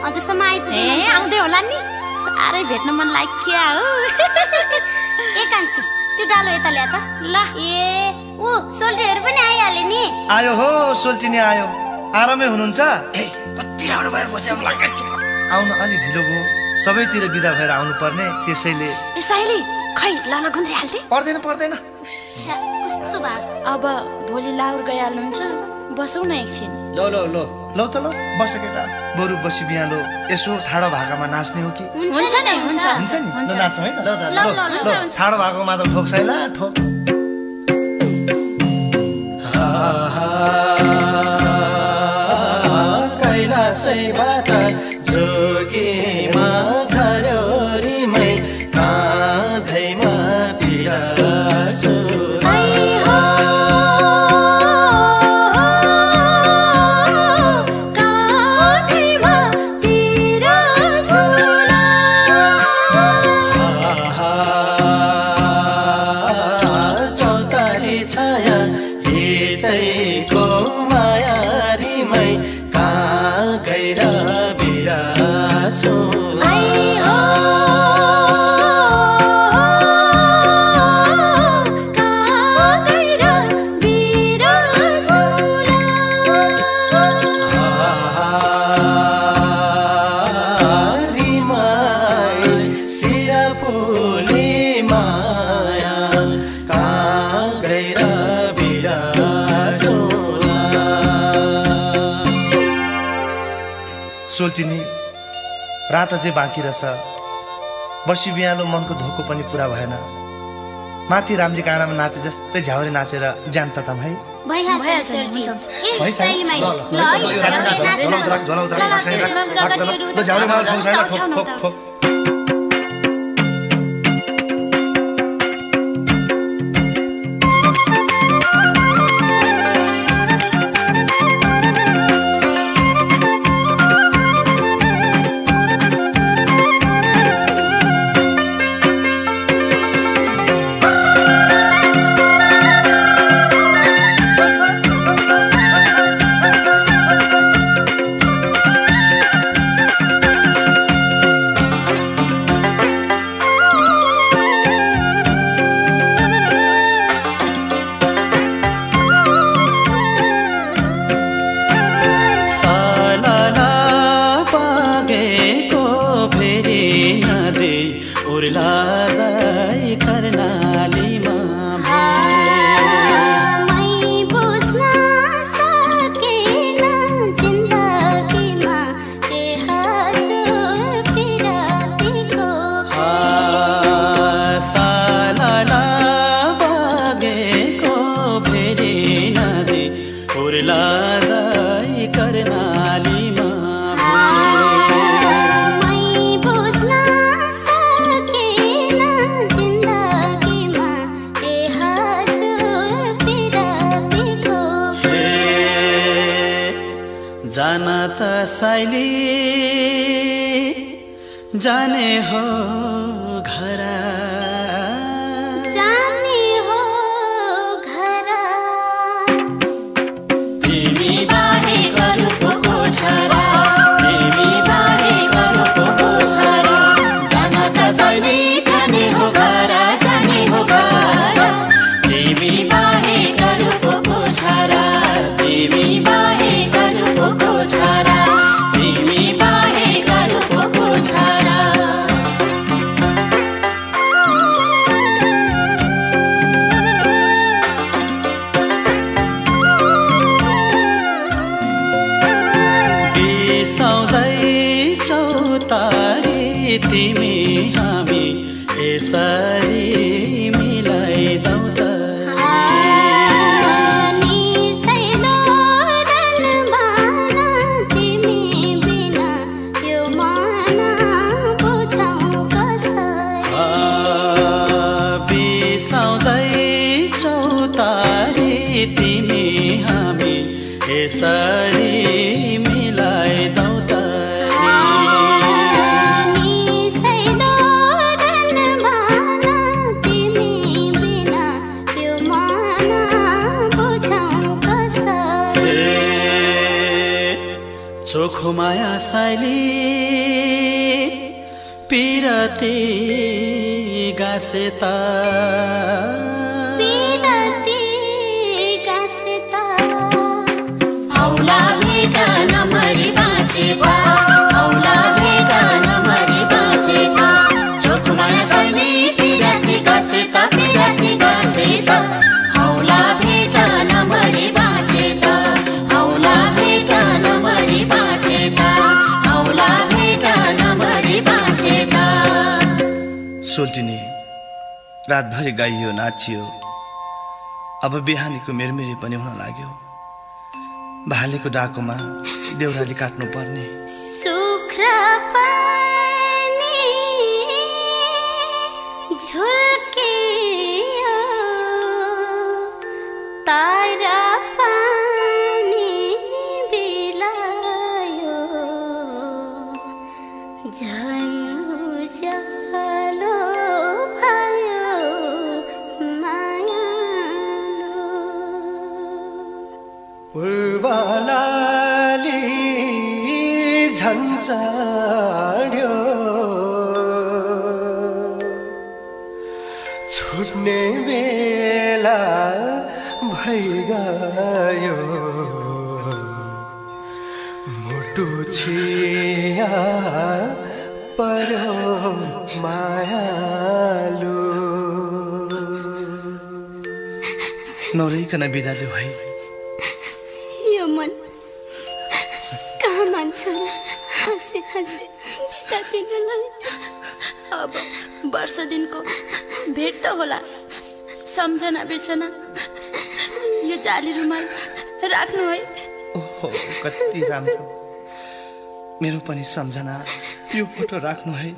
अझसम्म आइपुगेन। ए आउँदै होला नि, साह्रै भेट्न मन लाग्यो हो। ए कान्छी त्यो डालो यता ल्याए त ल। ए ऊ सोल्टीहरू पनि आइहाले नि। आयो हो सोल्टी नि आयो। आरामै हुनुहुन्छ? कति राम्रो भएर बसेको लाग्छ। आउन अलि ढिलो भयो, सबैतिर बिदा भएर आउनु पर्ने, त्यसैले। ए साइली खै लल गुन्द्री हाल्दै पर्दैन पर्दैन। कस्तो भा अब भोलि लाहुर गइहाल्नुहुन्छ, बसौँ न एकछिन। ल ल ल लौ त ल बस केटा, बरु बसी बिहालो यसो ठाडो भाकामा नाच्ने हो कि? हुन्छ नि हुन्छ हुन्छ नि, ल नाच्छौँ है त। ल त ल ठाडो भएको मात्र ठोक्छ है ल, ठोक। कैलाशैबाट जोगीमा झर्यो रिमै काँधैमा बिराजो। चौतारी छाया हिँड्दैको माया रिमै कहाँ गएर बिराजो। सोल्टिनी रात चाहिँ बाँकी रहेछ, बसी बिहालो मनको धोको पनि पुरा भएन। माथि रामजी काँडामा नाचे जस्तै झ्याउरे नाचेर ज्यान तताम है। भइहाल्छ सोल्टी। ए साइली माइ ल झ्याउरे माल ठोक छैन, ठोक ठोक ठोक। जाना त साइली जाने हो घर, जाने हो घर। तिमी बाहे गरुको छोरा, तिमी बाहे गरुको छोरा। जाना त साइली जाने हो घर, जाने हो घर। तिमी बाहे गरुको छोरा, तिमी बाहे गरुको छोरा, तिमी बाहे गरुको छोरा। बिसाउँदै चौतारी तिमी हामी यसरी मिलाइदौ त। तिमी हामी यसरी मिलाइदौ त। नि सैलो रन भाना चोखो माया साइली पिरती गासेता औला भेगा नमरी बाँचेता औला भेगा नमरी बाँचेता चोखो माया साइली पिरती गासेता औला भेगा नमरी बाँचेता औला भेगा नमरी बाँचेता औला भेगा नमरी बाँचेता। सोल्टिनी रातभरि गाइयो नाचियो अब बिहानीको मेरमेरी पनि हुन लाग्यो भालेको डाकोमा देउराली काट्नु पर्ने सुख्रा पानी झुल्कियो तारा पानी बिलायो झन् उज्यालो भयो मायालो पूर्वलाली झन्झाड्यो छुट्ने बेला भइगयो मुटु छिया पर्यो मायालु नरहिकन बिदा देऊ है यो मन कहाँ मान्छ हाँसी हाँसी बिदा दिनलाई। अब वर्ष दिनको भेट त होला सम्झना बिर्सना यो जाली रुमाल राख्नु है। ओहो कति राम्रो मेरो पनि सम्झना यो फोटो राख्नु है।